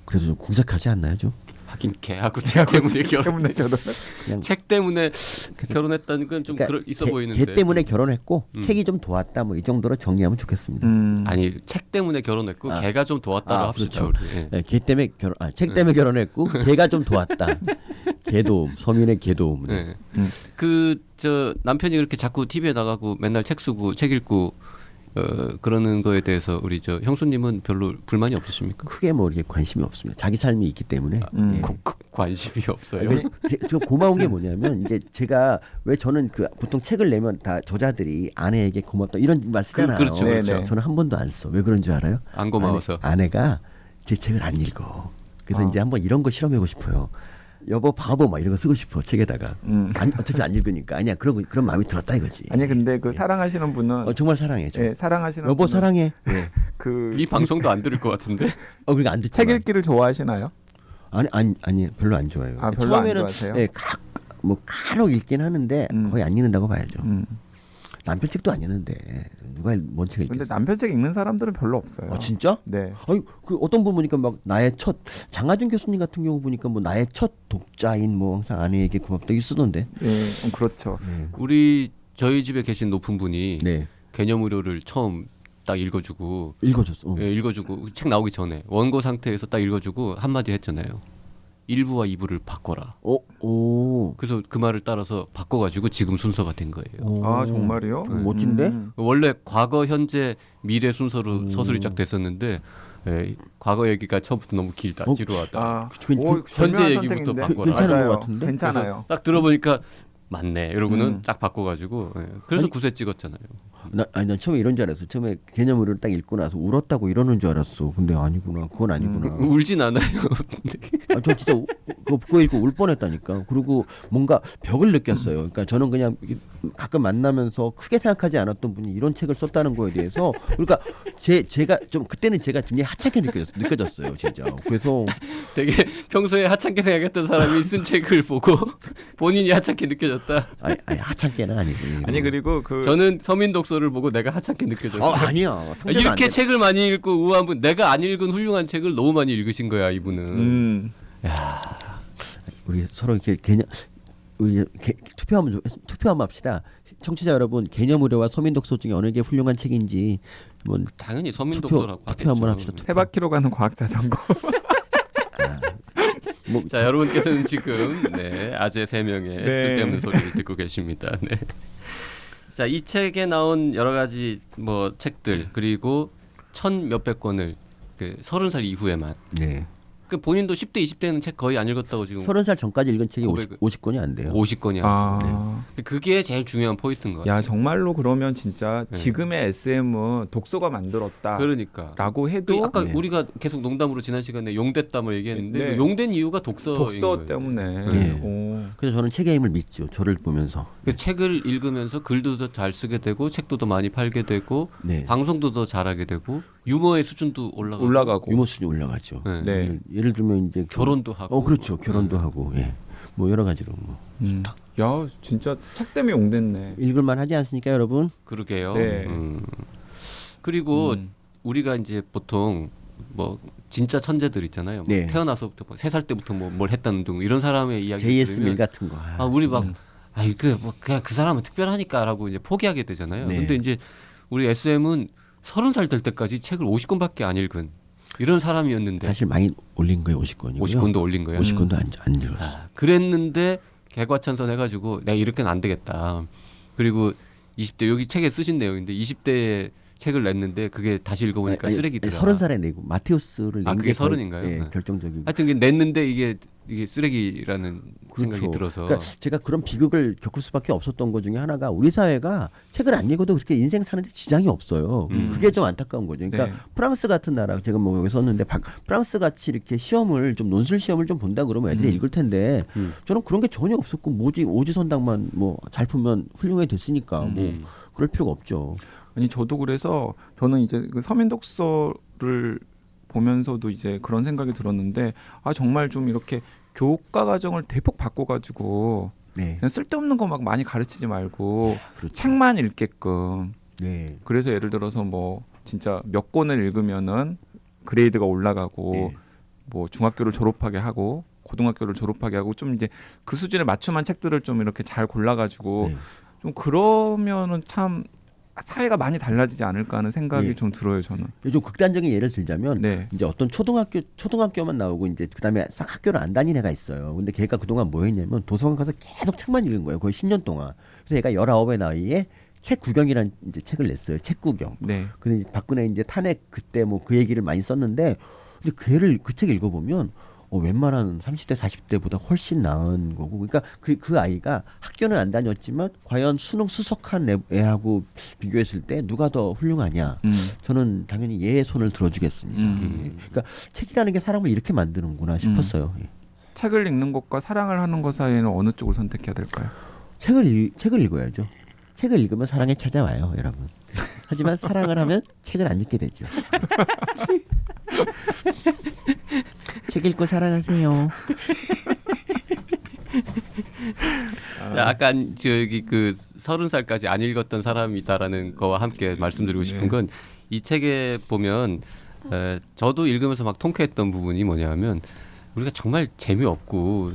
그래도 좀 궁색하지 않나요, 좀? 하긴 개하고 책 때문에 결혼. 그냥 책 때문에 결혼했다는 건 좀 있어 보이는데. 개 때문에 결혼했고 책이 좀 도왔다 뭐 이 정도로 정리하면 좋겠습니다. 아니 책 때문에 결혼했고 개가 좀 도왔다고 합시다. 그렇죠. 우리. 예. 네, 개 때문에 책 때문에 결혼했고 개가 좀 도왔다. 개도움, 서민의 개도움. 네. 그 남편이 그렇게 자꾸 TV에 나가고 맨날 책 쓰고 책 읽고 그러는 거에 대해서 우리 형수님은 별로 불만이 없으십니까? 크게 뭐 이렇게 관심이 없습니다. 자기 삶이 있기 때문에. 예. 관심이 없어요. 저 고마운 게 뭐냐면 이제 제가 왜 저는 보통 책을 내면 다 저자들이 아내에게 고맙다 이런 말 쓰잖아요. 그렇죠, 그렇죠. 저는 한 번도 안 써. 왜 그런 줄 알아요? 안 고마워서. 아내가 제 책을 안 읽어. 그래서 이제 한번 이런 거 실험해보고 싶어요. 여보 바보 막 이런 거 쓰고 싶어 책에다가. 어차피 안 읽으니까. 아니야 그런 마음이 들었다 이거지. 아니 근데 그 사랑하시는 분은 정말 사랑해. 저. 예, 사랑하시는 여보 분은 사랑해. 이 방송도 안 들을 것 같은데. 그러니까 안 듣지. 책 읽기를 좋아하시나요? 아니 별로 안 좋아해요. 별로 안 처음에는 좋아하세요? 예, 간혹 읽긴 하는데 거의 안 읽는다고 봐야죠. 남편 책도 안 읽는데 누가 뭔 책을 읽겠어? 근데 남편 책 읽는 사람들은 별로 없어요. 진짜? 네. 아니 그 어떤 분 보니까 막 나의 첫 장하준 교수님 같은 경우 보니까 뭐 나의 첫 독자인 뭐 항상 아내에게 고맙다 이렇게 쓰던데. 네, 그렇죠. 저희 집에 계신 높은 분이 네. 개념 의료를 처음 딱 읽어주고 읽어줬어. 예, 읽어주고 책 나오기 전에 원고 상태에서 딱 읽어주고 한마디 했잖아요. 1부와 2부를 바꿔라. 오. 그래서 그 말을 따라서 바꿔가지고 지금 순서가 된 거예요. 아 정말요? 멋진데? 원래 과거, 현재, 미래 순서로 서술이 쫙 됐었는데 과거 얘기가 처음부터 너무 길다, 지루하다. 현재 얘기부터 바꿔라. 괜찮은 맞아요. 것 같은데? 괜찮아요. 딱 들어보니까 맞네. 이러고는 딱 바꿔가지고 그래서 9세 찍었잖아요. 난 처음에 이런 줄 알았어. 처음에 개념으로를 딱 읽고 나서 울었다고 이러는 줄 알았어. 근데 아니구나. 그건 아니구나. 울진 않아요. 저 진짜 그거 읽고 울 뻔했다니까. 그리고 뭔가 벽을 느꼈어요. 그러니까 저는 그냥 가끔 만나면서 크게 생각하지 않았던 분이 이런 책을 썼다는 거에 대해서 그러니까 제가 좀 그때는 제가 굉장히 하찮게 느껴졌어요. 진짜. 그래서 되게 평소에 하찮게 생각했던 사람이 쓴 책을 보고 본인이 하찮게 느껴졌다. 아니 하찮게는 아니고. 아니 그리고 저는 서민 독서를 보고 내가 하찮게 느껴졌어요. 아니야. 이렇게 책을 많이 읽고 우아한 분, 내가 안 읽은 훌륭한 책을 너무 많이 읽으신 거야 이분은. 야, 우리 서로 이렇게 우리 투표 한번 합시다. 청취자 여러분, 개념 의료와 서민 독서 중에 어느 게 훌륭한 책인지 뭐 당연히 서민 독서라고 투표 한번 합시다. 세 바퀴로 가는 과학 자전거. 자, 여러분께서는 지금 아재 3명의 쓸데없는 소리를 듣고 계십니다. 네. 자, 이 책에 나온 여러 가지 뭐 책들 그리고 1,000몇백 권을 30살 이후에만. 네. 그 본인도 10대 20대는 책 거의 안 읽었다고 지금. 30살 전까지 읽은 책이 50권이 안 돼요. 50권이 안 돼요. 그게 제일 중요한 포인트인 것 같아요. 야 정말로 그러면 진짜 지금의 SM은 독서가 만들었다. 그러니까. 라고 해도 아까 우리가 계속 농담으로 지난 시간에 용됐다을 얘기했는데 네. 용된 이유가 독서 때문에. 그래서 저는 책의 힘을 믿죠. 저를 보면서. 그 책을 읽으면서 글도 더 잘 쓰게 되고 책도 더 많이 팔게 되고 방송도 더 잘하게 되고 유머의 수준도 올라가고 유머 수준이 올라가죠. 네. 예를 들면 이제 결혼도 하고. 그렇죠. 결혼도 하고. 예. 뭐 여러 가지로 뭐. 야 진짜 책 때문에 용됐네. 읽을만 하지 않습니까, 여러분? 그러게요. 네. 그리고 우리가 이제 보통 뭐 진짜 천재들 있잖아요. 태어나서부터 3살 때부터 뭘 했다는 등 이런 사람의 이야기 JS 들으면 밀 같은 거. 우리 막 아이 그뭐 그냥 그 사람은 특별하니까라고 이제 포기하게 되잖아요. 네. 근데 이제 우리 SM은 30살 될 때까지 책을 50권밖에 안 읽은 이런 사람이었는데 사실 많이 올린 거예요. 50권이고요. 50권도 올린 거예요. 50권도 안 읽었어요. 아, 그랬는데 개과천선 해가지고 내가 이렇게는 안 되겠다. 그리고 20대 여기 책에 쓰신 내용인데 20대에 책을 냈는데 그게 다시 읽어보니까 쓰레기더라. 30살에 내고 마테우스를 아, 낸 그게 게 30인가요? 네, 네. 결정적인. 하여튼 이게 냈는데 이게 쓰레기라는 생각이 들어서 그러니까 제가 그런 비극을 겪을 수밖에 없었던 것 중에 하나가 우리 사회가 책을 안 읽어도 그렇게 인생 사는데 지장이 없어요. 그게 좀 안타까운 거죠. 그러니까 네. 프랑스 같은 나라 제가 뭐 여기 썼는데 프랑스 같이 이렇게 시험을 좀 논술 시험을 좀 본다 그러면 애들이 읽을 텐데 저는 그런 게 전혀 없었고 오지선당만 뭐 잘 풀면 훌륭해 됐으니까 뭐 그럴 필요가 없죠. 아니 저도 그래서 저는 이제 그 서민 독서를 보면서도 이제 그런 생각이 들었는데 아 정말 좀 이렇게 교과 과정을 대폭 바꿔가지고 네, 그냥 쓸데없는 거 막 많이 가르치지 말고 그렇죠. 책만 읽게끔. 네. 그래서 예를 들어서 뭐 진짜 몇 권을 읽으면은 그레이드가 올라가고 네. 뭐 중학교를 졸업하게 하고 고등학교를 졸업하게 하고 좀 이제 그 수준에 맞춤한 책들을 좀 이렇게 잘 골라가지고 네. 좀 그러면은 참 사회가 많이 달라지지 않을까 하는 생각이 예. 좀 들어요 저는. 좀 극단적인 예를 들자면 네. 이제 어떤 초등학교만 나오고 이제 그다음에 싹 학교를 안 다닌 애가 있어요. 근데 걔가 그동안 뭐 했냐면 도서관 가서 계속 책만 읽은 거예요. 거의 10년 동안. 그래서 얘가 19의 나이에 책 구경이라는 이제 책을 냈어요. 책 구경. 네. 근데 박근혜 이제 탄핵 그때 뭐 그 얘기를 많이 썼는데 근데 그 책 읽어보면 웬만한 30대 40대보다 훨씬 나은 거고 그러니까 그 아이가 학교는 안 다녔지만 과연 수능 수석한 애하고 비교했을 때 누가 더 훌륭하냐 저는 당연히 얘의 손을 들어주겠습니다. 예. 그러니까 책이라는 게 사람을 이렇게 만드는구나 싶었어요. 예. 책을 읽는 것과 사랑을 하는 것 사이에는 어느 쪽을 선택해야 될까요? 책을 읽어야죠. 책을 읽으면 사랑이 찾아와요, 여러분. 하지만 사랑을 하면 책을 안 읽게 되죠. 책 읽고 사랑하세요. 자, 아까 저기 그 30살까지 안 읽었던 사람이다라는 거와 함께 말씀드리고 싶은 건 이 책에 보면 저도 읽으면서 막 통쾌했던 부분이 뭐냐면 우리가 정말 재미없고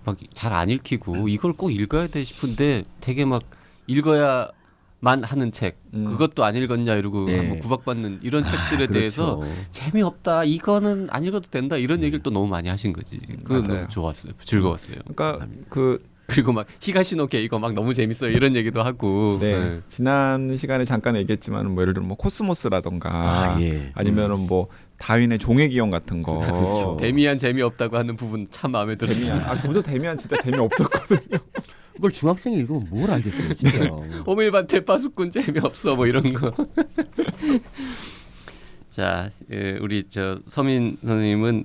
막 잘 안 읽히고 이걸 꼭 읽어야 돼 싶은데 되게 막 읽어야만 하는 책 그것도 안 읽었냐 이러고 네. 한번 구박받는 이런 책들에 대해서 그렇죠. 재미없다 이거는 안 읽어도 된다 이런 얘기를 또 너무 많이 하신 거지. 그거 맞아요. 너무 좋았어요. 즐거웠어요. 그러니까 그 그리고 막 히가시노게 이거 막 너무 재밌어요 이런 얘기도 하고 네. 지난 시간에 잠깐 얘기했지만 뭐 예를 들면 뭐 코스모스라던가 예. 아니면은 뭐 다윈의 종의 기원 같은 거. 그렇죠. 데미안 재미없다고 하는 부분 참 마음에 들었어요. 데미안. 저도 데미안 진짜 재미없었거든요. 그걸 중학생이 읽으면 뭘 알겠어요, 진짜. 호밀반테 파수꾼 재미없어 뭐 이런 거. 자, 우리 저 서민 선생님은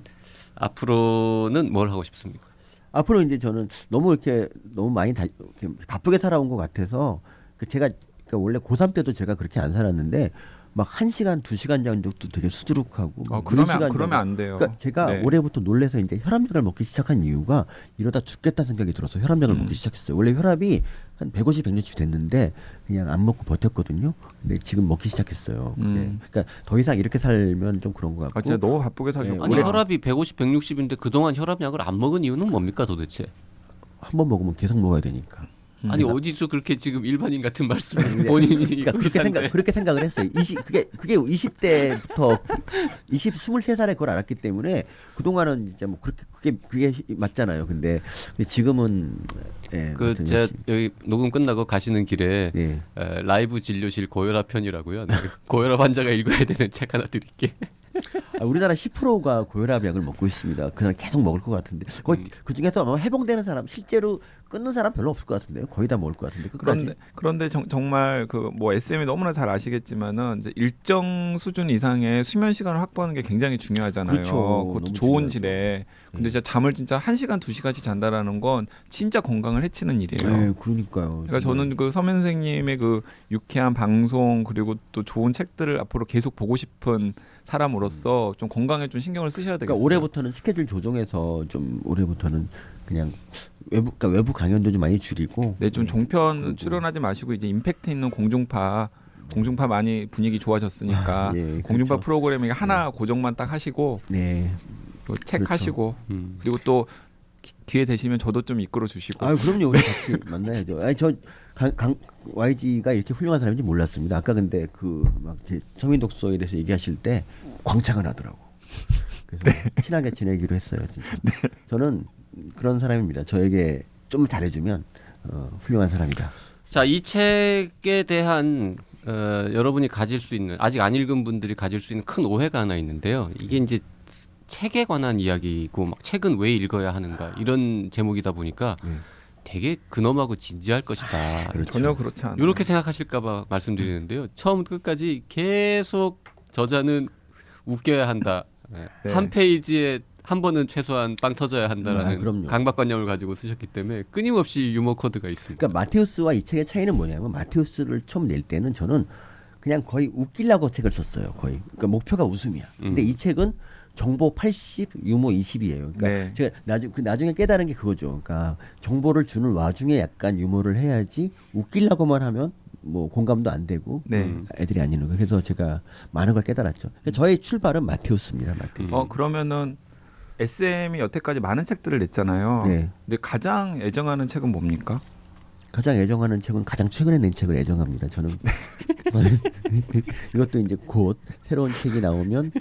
앞으로는 뭘 하고 싶습니까? 앞으로 이제 저는 너무 많이 이렇게 바쁘게 살아온 것 같아서 제가 그러니까 원래 고3 때도 제가 그렇게 안 살았는데 막 1시간, 2시간 정도도 되게 수두룩하고 막 그러면 안 돼요. 그러니까 제가 네. 올해부터 놀래서 이제 혈압약을 먹기 시작한 이유가 이러다 죽겠다 생각이 들어서 혈압약을 먹기 시작했어요. 원래 혈압이 한 150, 160 됐는데 그냥 안 먹고 버텼거든요. 근데 지금 먹기 시작했어요. 그러니까 더 이상 이렇게 살면 좀 그런 것 같고. 아, 진짜 너무 바쁘게 사셨고. 네, 아니 올해- 혈압이 150, 160인데 그동안 혈압약을 안 먹은 이유는 뭡니까 도대체? 한 번 먹으면 계속 먹어야 되니까. 아니 어디서 그렇게 지금 일반인 같은 말씀을 본인이 그러니까 의사인데. 그렇게 생각을 했어요. 그게 20대부터 23살에 그걸 알았기 때문에 그동안은 진짜 뭐 그게 맞잖아요. 근데 지금은 그 아무튼 제가 열심히. 여기 녹음 끝나고 가시는 길에 예. 라이브 진료실 고혈압 편이라고요. 네. 고혈압 환자가 읽어야 되는 책 하나 드릴게. 우리나라 10%가 고혈압 약을 먹고 있습니다. 그냥 계속 먹을 것 같은데 거의 그 중에서 아마 해봉되는 사람 실제로 끊는 사람 별로 없을 것 같은데요. 거의 다 먹을 것 같은데 끝까지. 그런데 정말 그 뭐 SM이 너무나 잘 아시겠지만은 이제 일정 수준 이상의 수면 시간을 확보하는 게 굉장히 중요하잖아요. 그렇죠. 그것도 너무 좋은 중요하죠. 질에. 근데 진짜 잠을 진짜 1시간, 2시간씩 잔다라는 건 진짜 건강을 해치는 일이에요. 네, 그러니까요. 그러니까 저는 그 서면 선생님의 그 유쾌한 방송 그리고 또 좋은 책들을 앞으로 계속 보고 싶은 사람으로서 좀 건강에 좀 신경을 쓰셔야 되겠어요. 그러니까 올해부터는 스케줄 조정해서 좀 올해부터는 그냥 외부 강연도 좀 많이 줄이고. 네, 좀 종편 그리고- 출연하지 마시고 이제 임팩트 있는 공중파 많이 분위기 좋아졌으니까 예, 공중파 그렇죠. 프로그래밍 하나 고정만 딱 하시고 네. 또 책 그렇죠. 하시고 그리고 또 기회 되시면 저도 좀 이끌어 주시고. 아 그럼요. 우리 같이 만나야죠. 아니 YG가 이렇게 훌륭한 사람인지 몰랐습니다. 아까 근데 그 막 제 서민 독서에 대해서 얘기하실 때 광장을 하더라고. 그래서 친하게 지내기로 했어요. 진짜. 저는 그런 사람입니다. 저에게 좀 잘해주면 훌륭한 사람이다. 자, 이 책에 대한 여러분이 가질 수 있는 아직 안 읽은 분들이 가질 수 있는 큰 오해가 하나 있는데요. 이게 이제 책에 관한 이야기고 막 책은 왜 읽어야 하는가 이런 제목이다 보니까 되게 근엄하고 진지할 것이다. 그렇죠. 전혀 그렇지 않아요. 이렇게 생각하실까봐 말씀드리는데요. 처음부터 끝까지 계속 저자는 웃겨야 한다. 네. 한 페이지에 한 번은 최소한 빵 터져야 한다라는 그럼요. 강박관념을 가지고 쓰셨기 때문에 끊임없이 유머 코드가 있습니다. 그러니까 마테우스와 이 책의 차이는 뭐냐면 마테우스를 처음 낼 때는 저는 그냥 거의 웃기려고 책을 썼어요. 거의. 그러니까 목표가 웃음이야. 근데 이 책은 정보 80, 유머 20이에요. 그러니까 네. 제가 나중에 깨달은 게 그거죠. 그러니까 정보를 주는 와중에 약간 유머를 해야지 웃기려고만 하면 뭐 공감도 안 되고 네. 애들이 안 읽는 거예요. 그래서 제가 많은 걸 깨달았죠. 그러니까 저의 출발은 마테우스입니다. 마테우스. 그러면은 SM이 여태까지 많은 책들을 냈잖아요. 네. 근데 가장 애정하는 책은 뭡니까? 가장 애정하는 책은 가장 최근에 낸 책을 애정합니다. 저는 이것도 이제 곧 새로운 책이 나오면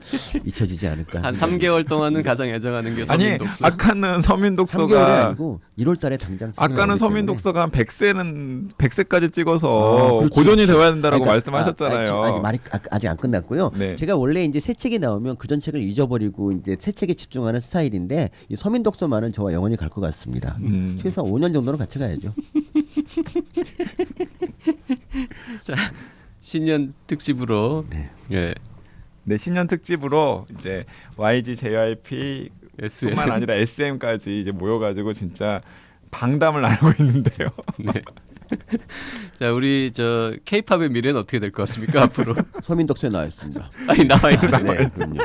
잊혀지지 않을까. 한 3개월 동안은 가장 애정하는 게 아니 서민독서. 아까는 서민 3개월이 독서가 아니고 1월달에 당장. 아까는 서민 독서가 한 100세까지 찍어서 아, 그렇지, 고전이 그렇지. 되어야 된다라고 그러니까, 말씀하셨잖아요. 아직 안 끝났고요. 네. 제가 원래 이제 새 책이 나오면 그전 책을 잊어버리고 이제 새 책에 집중하는 스타일인데 이 서민 독서만은 저와 영원히 갈 것 같습니다. 최소한 5년 정도는 같이 가야죠. 자, 신년 특집으로 예. 네, 신년 특집으로 이제 YG, JYP SM. 뿐만 아니라 SM까지 이제 모여가지고 진짜 방담을 나누고 있는데요. 네. 자, 우리 저 K-팝의 미래는 어떻게 될 것 같습니까 앞으로? 서민 독서에 나와 있습니다. 아니 나와 있어요. 네, 그럼요.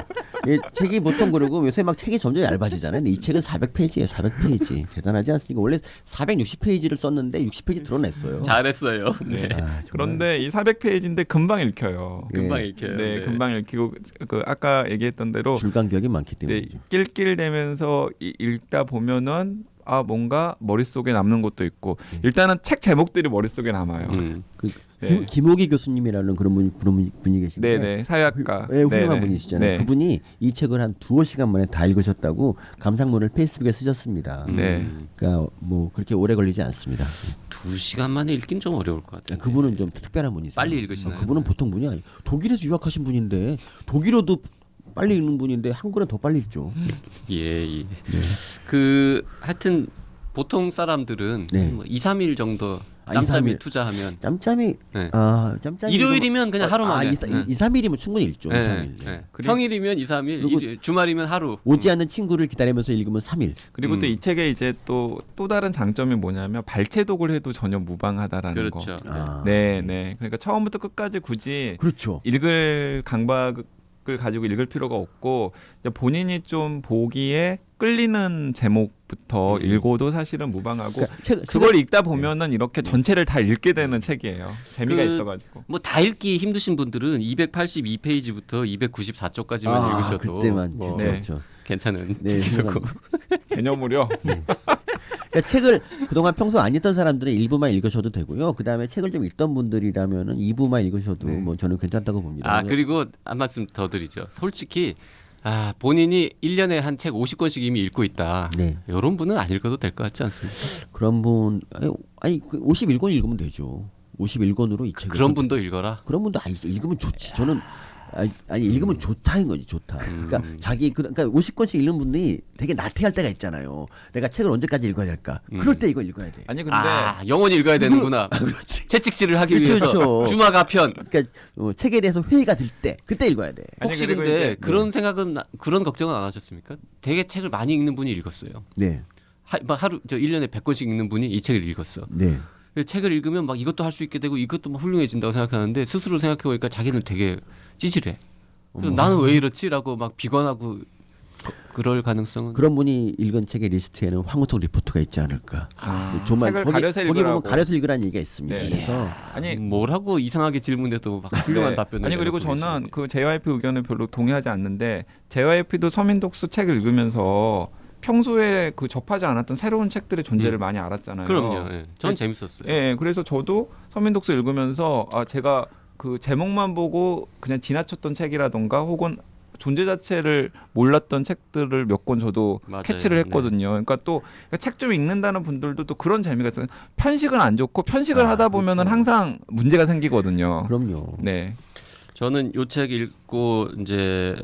이 책이 보통 그러고 요새 막 책이 점점 얇아지잖아요. 근데 이 책은 400페이지예요. 400페이지. 대단하지 않습니까? 원래 460페이지를 썼는데 60페이지 드러냈어요. 잘했어요. 네. 아, 정말. 그런데 이 400페이지인데 금방 읽혀요. 금방 네. 읽혀요. 네, 금방 읽히고 그 아까 얘기했던 대로 줄간격이 많기 네, 때문이죠. 낄낄대면서 읽다 보면은 뭔가 머릿속에 남는 것도 있고 일단은 책 제목들이 머릿속에 남아요. 그 네. 김호기 교수님이라는 그런 분이 계신데 네네 사회학과 네, 훌륭한 네네. 분이시잖아요. 네. 그분이 이 책을 한 2~5시간 만에 다 읽으셨다고 감상문을 페이스북에 쓰셨습니다. 네. 그러니까 뭐 그렇게 오래 걸리지 않습니다. 2시간 만에 읽긴 좀 어려울 것 같아요. 그분은 좀 특별한 분이세요. 빨리 읽으시나요? 그분은 보통 분이 아니에요. 독일에서 유학하신 분인데 독일어도 빨리 읽는 분인데 한글은 더 빨리 읽죠. 예. 그 하여튼 보통 사람들은 네. 뭐 2~3일 정도 아, 짬짬이 2~3일. 투자하면 짬짬이 네. 짬짬이 일요일이면 그냥 하루 만에. 2~3일이면 충분히 읽죠. 네. 2~3일. 네. 그리고- 평일이면 2~3일, 그리고 주말이면 하루. 오지 않는 친구를 기다리면서 읽으면 3일. 그리고 또 이 책에 이제 또 다른 장점이 뭐냐면 발췌독을 해도 전혀 무방하다라는 거. 그렇죠. 아, 네, 네. 그러니까 처음부터 끝까지 굳이 그렇죠. 읽을 강박을 가지고 읽을 필요가 없고 이제 본인이 좀 보기에 끌리는 제목부터 읽어도 사실은 무방하고 그러니까 그걸 읽다 보면은 이렇게 전체를 다 읽게 되는 책이에요. 재미가 그- 있어가지고. 뭐 다 읽기 힘드신 분들은 282페이지부터 294쪽까지만 읽으셔도 그때만 뭐 네. 그렇죠. 괜찮은 네, 책이라고. 개념으로. 그러니까 책을 그동안 평소 안 읽던 사람들은 1부만 읽으셔도 되고요. 그다음에 책을 좀 읽던 분들이라면은 2부만 읽으셔도 뭐 저는 괜찮다고 봅니다. 아, 그리고 한 말씀 더 드리죠. 솔직히 본인이 1년에 한 책 50권씩 이미 읽고 있다. 네. 이런 분은 안 읽어도 될 것 같지 않습니까? 그런 분 아니 51권 읽으면 되죠. 51권으로 이 책을 그런 분도 읽어라. 그런 분도 읽으면 좋지. 저는 아니 읽으면 좋다인 거지 좋다. 그러니까 그러니까 50권씩 읽는 분들이 되게 나태할 때가 있잖아요. 내가 책을 언제까지 읽어야 될까? 그럴 때 이거 읽어야 돼. 아니 근데 영원히 읽어야 되는구나. 그렇지. 채찍질을 하기 그렇죠, 위해서 그렇죠. 주마가편. 그러니까 책에 대해서 회의가 들 때 그때 읽어야 돼. 아니, 혹시 그리고 근데 이제- 그런 생각은 그런 걱정은 안 하셨습니까? 되게 책을 많이 읽는 분이 읽었어요. 네, 하루 1년에 100권씩 읽는 분이 이 책을 읽었어. 네. 책을 읽으면 막 이것도 할 수 있게 되고 이것도 막 훌륭해진다고 생각하는데 스스로 생각해 보니까 자기는 되게 찌질해. 그래서 나는 왜 이렇지라고 막 비관하고 그럴 가능성은 그런 분이 읽은 책의 리스트에는 황우석 리포트가 있지 않을까. 정말 책을 거기 가려서 보면 읽으라고. 가려서 읽으라는 얘기가 있습니다. 네. 그래서 아니 뭐라고 이상하게 질문해도 막 훌륭한 네. 답변을 아니 그리고 내놓고 저는 계시는데. 그 JYP 의견을 별로 동의하지 않는데 JYP도 서민독서 책을 읽으면서 평소에 그 접하지 않았던 새로운 책들의 존재를 많이 알았잖아요. 그럼요. 예. 전 재밌었어요. 예, 그래서 저도 서민독서 읽으면서 제가 그 제목만 보고 그냥 지나쳤던 책이라던가 혹은 존재 자체를 몰랐던 책들을 몇 권 저도 맞아요. 캐치를 했거든요. 그러니까 또 책 좀 읽는다는 분들도 또 그런 재미가 있어요. 편식은 안 좋고 편식을 하다 보면은 그렇죠. 항상 문제가 생기거든요. 그럼요. 네. 저는 요 책 읽고 이제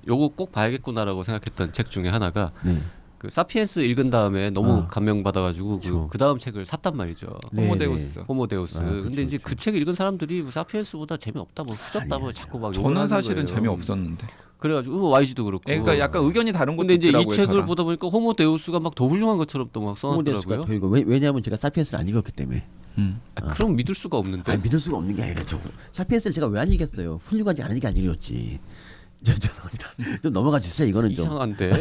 요거 꼭 봐야겠구나라고 생각했던 책 중에 하나가 네. 그 사피엔스 읽은 다음에 너무 감명받아가지고 그쵸. 그 다음 책을 샀단 말이죠. 네, 호모데우스. 호모데우스. 그쵸, 근데 이제 그쵸. 그 책을 읽은 사람들이 뭐 사피엔스보다 재미없다, 뭐 후졌다, 뭐 자꾸 막 욕을 저는 하는 사실은 거예요. 재미없었는데. 그래가지고 YG도 그렇고. 그러니까 약간 의견이 다른 것도 근데 이제 있더라고요. 이 책을 저랑. 보다 보니까 호모데우스가 막 더 훌륭한 것처럼 또 막 호모데우스가 써놨더라고요. 더 읽어. 왜냐하면 제가 사피엔스를 안 읽었기 때문에. 그럼 믿을 수가 없는데. 아니, 믿을 수가 없는 게 아니라 사피엔스를 제가 왜 안 읽겠어요? 훌륭하지 않은 게 아니었지. 죄송합니다. 좀 넘어가 주세요. 이거는 좀. 이상한데.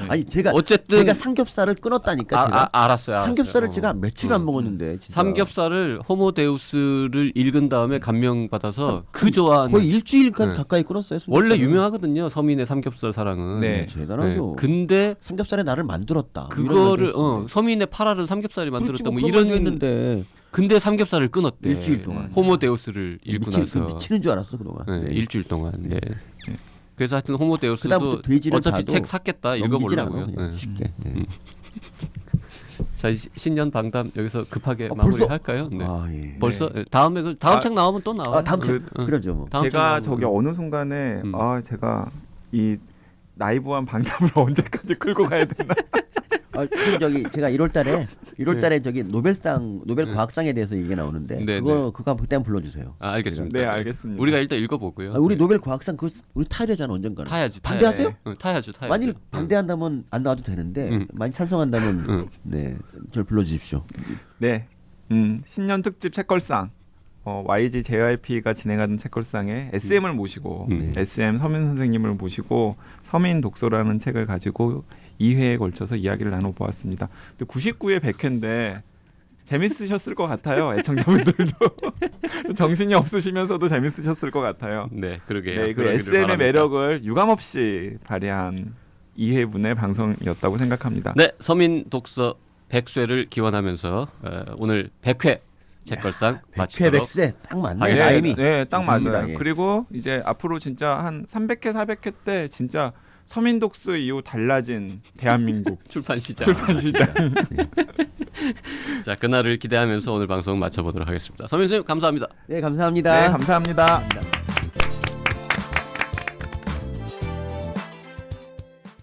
아니 제가 어쨌든 제가 삼겹살을 끊었다니까 제가. 알았어요. 삼겹살을 제가 며칠 안 먹었는데 진짜. 삼겹살을 호모데우스를 읽은 다음에 감명받아서 그 좋아하는 거의 일주일 네. 가까이 끊었어요. 원래 삼겹살을. 유명하거든요. 서민의 삼겹살 사랑은. 네. 대단하죠. 근데 삼겹살의 나를 만들었다. 그거를 서민의 팔아를 삼겹살이 만들었다 뭐 이런 했는데 근데 삼겹살을 끊었대. 일주일 동안. 호모데우스를 읽고 나서. 미치는 줄 알았어 그동안. 네, 네. 일주일 동안. 네. 그래서 하여튼 호모데우스도 그다음부터 돼지를 어차피 봐도 책 샀겠다 넘기질 읽어보려고요. 않아, 그냥 네. 쉽게. 네. 자 신년 방담 여기서 급하게 벌써? 마무리할까요? 네. 아 예. 벌써 다음에 다음 아, 책 나오면 또 나와요. 다음 책 응. 그러죠 뭐. 다음 책 제가 나오면. 저기 어느 순간에 음. 제가 이 나이브한 방담을 언제까지 끌고 가야 되나? 그럼 저기 제가 1월달에 저기 노벨 과학상에 대해서 얘기가 나오는데 네, 그거 그때 한번 불러주세요. 알겠습니다. 네, 알겠습니다. 우리가 일단 읽어보고요. 우리 네. 노벨 과학상 그 우리 타야 되잖아 언젠가는. 타야지. 반대하세요? 응, 타야죠. 만일 반대한다면 안 나와도 되는데 만약 찬성한다면 네, 저를 불러주십시오. 네. 신년 특집 책걸상. YG JYP가 진행하는 책걸상에 SM을 모시고 SM 서민 선생님을 모시고 서민 독서라는 책을 가지고 2회에 걸쳐서 이야기를 나눠보았습니다. 99회 100회인데 재밌으셨을 것 같아요. 애청자분들도 정신이 없으시면서도 재밌으셨을 것 같아요. 네, 그러게요. 네, 그 그러기를 SM의 바랍니다. 매력을 유감없이 발휘한 2회분의 방송이었다고 생각합니다. 네, 서민 독서 100쇄를 기원하면서 오늘 100회 책걸상 마치도록 백세 딱 맞네. 알겠습니다. 라임이. 네, 딱 좋습니다. 맞아요. 예. 그리고 이제 앞으로 진짜 한 300회, 400회 때 진짜 서민 독서 이후 달라진 대한민국 출판 시장. 출판 시장. 자, 그날을 기대하면서 오늘 방송 마쳐보도록 하겠습니다. 서민 선생님 감사합니다. 네 감사합니다. 네, 감사합니다.